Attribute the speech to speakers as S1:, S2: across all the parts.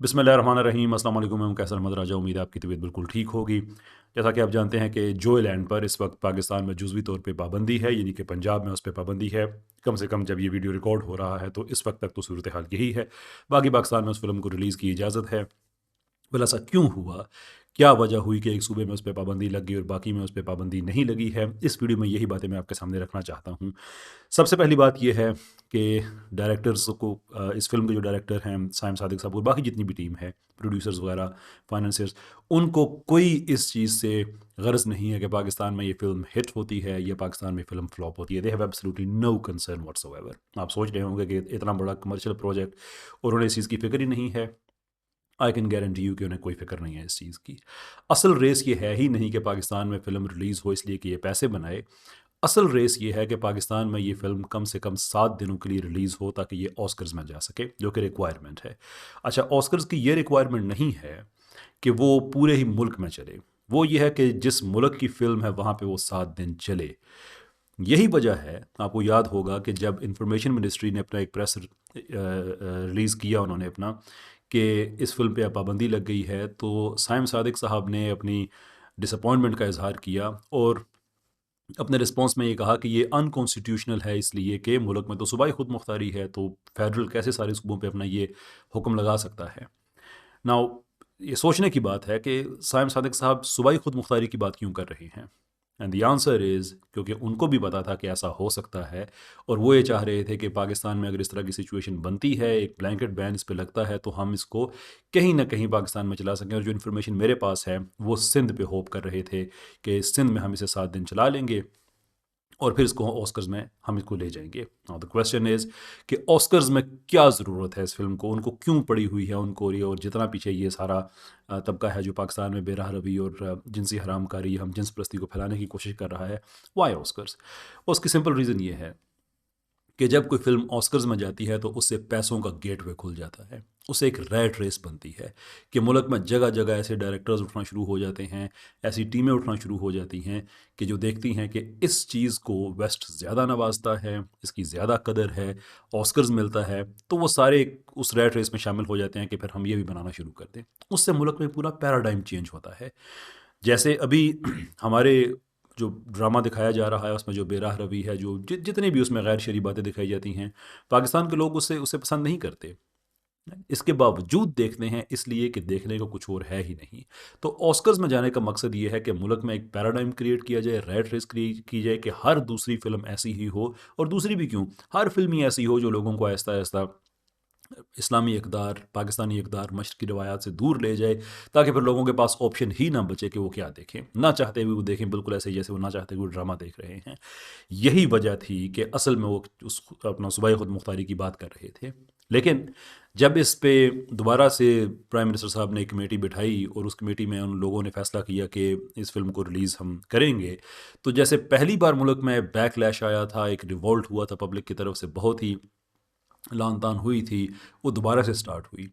S1: बिस्मिल्लाहिर्रहमानिर्रहीम। अस्सलाम वालेकुम। मैं कैसर अहमद राजा। उम्मीद है आपकी तबीयत बिल्कुल ठीक होगी। जैसा कि आप जानते हैं कि जोएलैंड पर इस वक्त पाकिस्तान में जुज़वी तौर पे पाबंदी है, यानी कि पंजाब में उस पर पाबंदी है। कम से कम जब ये वीडियो रिकॉर्ड हो रहा है तो इस वक्त तक तो सूरत हाल यही है। बाकी पाकिस्तान में उस फिल्म को रिलीज़ की इजाज़त है। भला ऐसा क्यों हुआ? क्या वजह हुई कि एक सूबे में उस पे पाबंदी लग गई और बाकी में उस पे पाबंदी नहीं लगी है? इस वीडियो में यही बातें मैं आपके सामने रखना चाहता हूँ। सबसे पहली बात ये है कि डायरेक्टर्स को इस फ़िल्म के जो डायरेक्टर हैं साइम सादिक साहब और बाकी जितनी भी टीम है, प्रोड्यूसर्स वगैरह, फाइनेंसियर्स, उनको कोई इस चीज़ से गरज नहीं है कि पाकिस्तान में ये फ़िल्म हिट होती है या पाकिस्तान में फ़िल्म फ्लॉप होती है। They have absolutely no concern whatsoever. आप सोच रहे होंगे कि इतना बड़ा कमर्शियल प्रोजेक्ट और उन्हें इस चीज़ की फ़िक्र ही नहीं है। आई कैन गारंटी यू कि उन्हें कोई फ़िक्र नहीं है इस चीज़ की। असल रेस ये है ही नहीं कि पाकिस्तान में फ़िल्म रिलीज़ हो इसलिए कि ये पैसे बनाए। असल रेस ये है कि पाकिस्तान में ये फ़िल्म कम से कम 7 दिनों के लिए रिलीज़ हो ताकि ये ऑस्कर्स में जा सके, जो कि रिक्वायरमेंट है। अच्छा, ऑस्कर्स की ये रिक्वायरमेंट नहीं है कि वो पूरे ही मुल्क में चले। वो ये है कि जिस मुल्क की फ़िल्म है वहाँ पे वो 7 दिन चले। यही वजह है, आपको याद होगा कि जब इंफॉर्मेशन मिनिस्ट्री ने अपना एक प्रेस रिलीज़ किया उन्होंने अपना कि इस फिल्म पे अब पाबंदी लग गई है, तो साइम सादिक साहब ने अपनी डिसअपॉइंटमेंट का इजहार किया और अपने रिस्पॉन्स में ये कहा कि ये अनकॉन्स्टिट्यूशनल है इसलिए कि मुल्क में तो सूबाई खुद मुख्तारी है, तो फेडरल कैसे सारे सूबों पे अपना ये हुक्म लगा सकता है। नाउ ये सोचने की बात है कि साइम सादिक साहब सूबाई खुद मुख्तारी की बात क्यों कर रहे हैं? एंड द आंसर इज़ क्योंकि उनको भी पता था कि ऐसा हो सकता है और वो ये चाह रहे थे कि पाकिस्तान में अगर इस तरह की सिचुएशन बनती है, एक ब्लैंकेट बैन इस पे लगता है, तो हम इसको कहीं ना कहीं पाकिस्तान में चला सकें। और जो इन्फॉर्मेशन मेरे पास है वो सिंध पे होप कर रहे थे कि सिंध में हम इसे 7 दिन चला लेंगे और फिर इसको ऑस्कर्स में हम इसको ले जाएंगे। नाउ द क्वेश्चन इज़ कि ऑस्कर्स में क्या ज़रूरत है इस फिल्म को, उनको क्यों पड़ी हुई है उनको ये, और जितना पीछे ये सारा तबका है जो पाकिस्तान में बेराह रवी और जिनसी हरामकारी, हम जिन्स प्रस्ती को फैलाने की कोशिश कर रहा है, वाई ऑस्कर्स? उसकी सिंपल रीज़न ये है कि जब कोई फिल्म ऑस्कर्स में जाती है तो उससे पैसों का गेटवे खुल जाता है, उससे एक रैट रेस बनती है कि मुल्क में जगह जगह ऐसे डायरेक्टर्स उठना शुरू हो जाते हैं, ऐसी टीमें उठना शुरू हो जाती हैं कि जो देखती हैं कि इस चीज़ को वेस्ट ज़्यादा नवाजता है, इसकी ज़्यादा कदर है, ऑस्कर्स मिलता है, तो वो सारे उस रैट रेस में शामिल हो जाते हैं कि फिर हम ये भी बनाना शुरू कर दें। उससे मुल्क में पूरा पैराडाइम चेंज होता है। जैसे अभी हमारे जो ड्रामा दिखाया जा रहा है उसमें जो बेराह रवी है, जो जितनी भी उसमें गैर शरई बातें दिखाई जाती हैं, पाकिस्तान के लोग उसे उसे पसंद नहीं करते। इसके बावजूद देखते हैं इसलिए कि देखने को कुछ और है ही नहीं। तो ऑस्कर्स में जाने का मकसद ये है कि मुल्क में एक पैराडाइम क्रिएट किया जाए, रेट रेस क्रिएट की जाए कि हर दूसरी फिल्म ऐसी ही हो, और दूसरी भी क्यों, हर फिल्म ही ऐसी हो जो लोगों को आहिस्ता आहिस्ता इस्लामी इक़दार, पाकिस्तानी इक़दार, मशरक़ी रवायात से दूर ले जाए, ताकि फिर लोगों के पास ऑप्शन ही ना बचे कि वो क्या देखें। ना चाहते हुए वो देखें बिल्कुल ऐसे ही जैसे वो ना चाहते हुए ड्रामा देख रहे हैं। यही वजह थी कि असल में वो उस अपना सूबाई खुद मुख्तारी की बात कर रहे थे। लेकिन जब इस पे दोबारा से प्राइम मिनिस्टर साहब ने एक कमेटी बिठाई और उस कमेटी में उन लोगों ने फ़ैसला किया कि इस फ़िल्म को रिलीज़ हम करेंगे, तो जैसे पहली बार मुल्क में बैकलैश आया था, एक रिवॉल्ट हुआ था पब्लिक की तरफ से, बहुत ही लान-तान हुई थी, वो दोबारा से स्टार्ट हुई।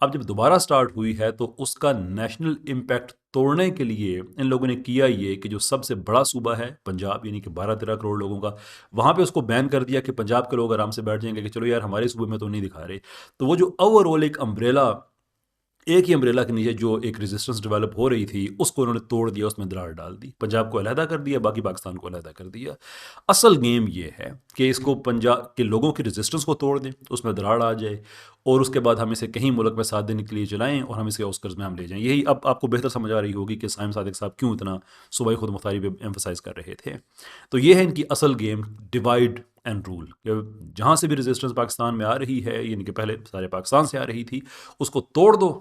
S1: अब जब दोबारा स्टार्ट हुई है तो उसका नेशनल इम्पैक्ट तोड़ने के लिए इन लोगों ने किया ये कि जो सबसे बड़ा सूबा है पंजाब, यानी कि 12-13 करोड़ लोगों का, वहाँ पे उसको बैन कर दिया कि पंजाब के लोग आराम से बैठ जाएंगे कि चलो यार हमारे सूबे में तो नहीं दिखा रहे। तो वो जो ओवरऑल एक अम्ब्रेला, एक ही अम्ब्रेला के नीचे जो एक रेजिस्टेंस डेवलप हो रही थी, उसको उन्होंने तोड़ दिया, उसमें दरार डाल दी, पंजाब को अलहदा कर दिया, बाकी पाकिस्तान को अलहदा कर दिया। असल गेम ये है कि इसको पंजाब के लोगों की रेजिस्टेंस को तोड़ दें, उसमें दरार आ जाए, और उसके बाद हम इसे कहीं मुल्क में 7 दिन के लिए चलाएं और हम इसे ऑस्कर्स में हम ले जाएं। यही अब आपको बेहतर समझ आ रही होगी कि साइम सादिक साहब क्यों इतना सूबाई खुद मुख्तारी पे एम्फोसाइज कर रहे थे। तो ये है इनकी असल गेम, डिवाइड एंड रूल। जहाँ से भी रेजिस्टेंस पाकिस्तान में आ रही है, यानी कि पहले सारे पाकिस्तान से आ रही थी, उसको तोड़ दो,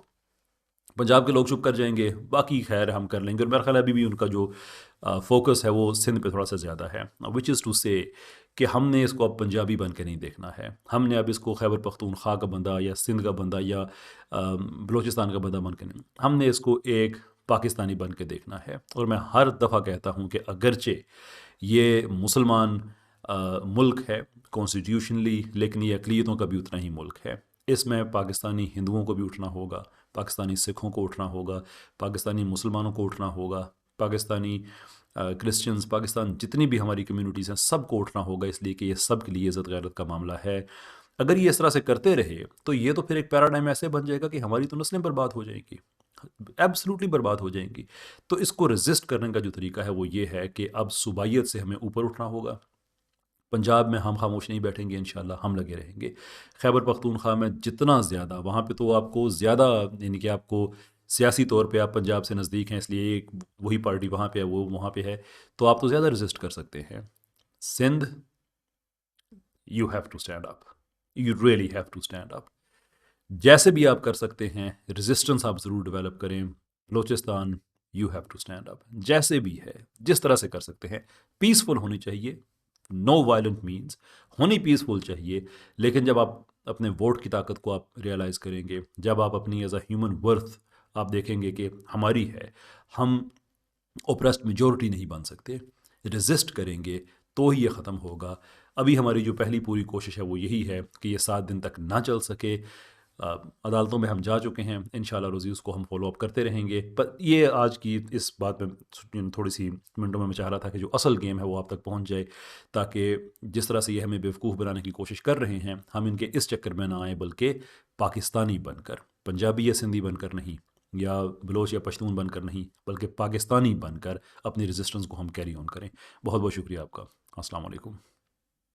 S1: पंजाब के लोग चुप कर जाएंगे, बाकी खैर हम कर लेंगे। और मेरा ख्याल है अभी भी उनका जो फोकस है वो सिंध पे थोड़ा सा ज़्यादा है, विच इज़ टू से कि हमने इसको अब पंजाबी बन के नहीं देखना है, हमने अब इसको खैबर पख्तूनख्वा का बंदा या सिंध का बंदा या बलूचिस्तान का बंदा बन के नहीं, हमने इसको एक पाकिस्तानी बन के देखना है। और मैं हर दफ़ा कहता हूँ कि अगरचे ये मुसलमान मुल्क है कॉन्स्टिट्यूशनली, लेकिन ये अक़लियतों का भी उतना ही मुल्क है। इसमें पाकिस्तानी हिंदुओं को भी उठना होगा, पाकिस्तानी सिखों को उठना होगा, पाकिस्तानी मुसलमानों को उठना होगा, पाकिस्तानी क्रिश्चियंस, पाकिस्तान जितनी भी हमारी कम्युनिटीज़ हैं सबको उठना होगा, इसलिए कि ये सब के लिए इज़्ज़त गैरत का मामला है। अगर ये इस तरह से करते रहे तो ये तो फिर एक पैराडाइम ऐसे बन जाएगा कि हमारी तो नस्लें बर्बाद हो जाएंगी, एब्सोल्युटली बर्बाद हो जाएंगी। तो इसको रेजिस्ट करने का जो तरीका है वो ये है कि अब सुबाइयत से हमें ऊपर उठना होगा। पंजाब में हम खामोश नहीं बैठेंगे, इंशाल्लाह हम लगे रहेंगे। खैबर पख्तूनख्वा में जितना ज़्यादा, वहाँ पे तो आपको ज़्यादा, यानी कि आपको सियासी तौर पे आप पंजाब से नज़दीक हैं इसलिए एक वही पार्टी वहाँ पे है, वो वहाँ पे है, तो आप तो ज़्यादा रेजिस्ट कर सकते हैं। Sindh, you have to stand up, you really have to stand up. जैसे भी आप कर सकते हैं रेजिस्टेंस आप ज़रूर डेवलप करें। Balochistan, you have to stand up, जैसे भी है जिस तरह से कर सकते हैं। पीसफुल होनी चाहिए, नो वायलेंट मीन्स, होनी पीसफुल चाहिए। लेकिन जब आप अपने वोट की ताकत को आप रियलाइज़ करेंगे, जब आप अपनी एज अ ह्यूमन वर्थ आप देखेंगे कि हमारी है, हम ओप्रेस्ड मेजोरिटी नहीं बन सकते, रेजिस्ट करेंगे तो ही ये ख़त्म होगा। अभी हमारी जो पहली पूरी कोशिश है वो यही है कि ये 7 दिन तक ना चल सके। अदालतों में हम जा चुके हैं, इंशाल्लाह रोज़ी उसको हम फॉलो अप करते रहेंगे। पर ये आज की इस बात में थोड़ी सी मिनटों में मैं चाह रहा था कि जो असल गेम है वो आप तक पहुंच जाए, ताकि जिस तरह से ये हमें बेवकूफ़ बनाने की कोशिश कर रहे हैं हम इनके इस चक्कर में ना आए, बल्कि पाकिस्तानी बनकर, पंजाबी या सिंधी बनकर नहीं, या बलोच या पश्तून बनकर नहीं, बल्कि पाकिस्तानी बनकर अपनी रेजिस्टेंस को हम कैरी ऑन करें। बहुत बहुत शुक्रिया आपका। अस्सलाम वालेकुम।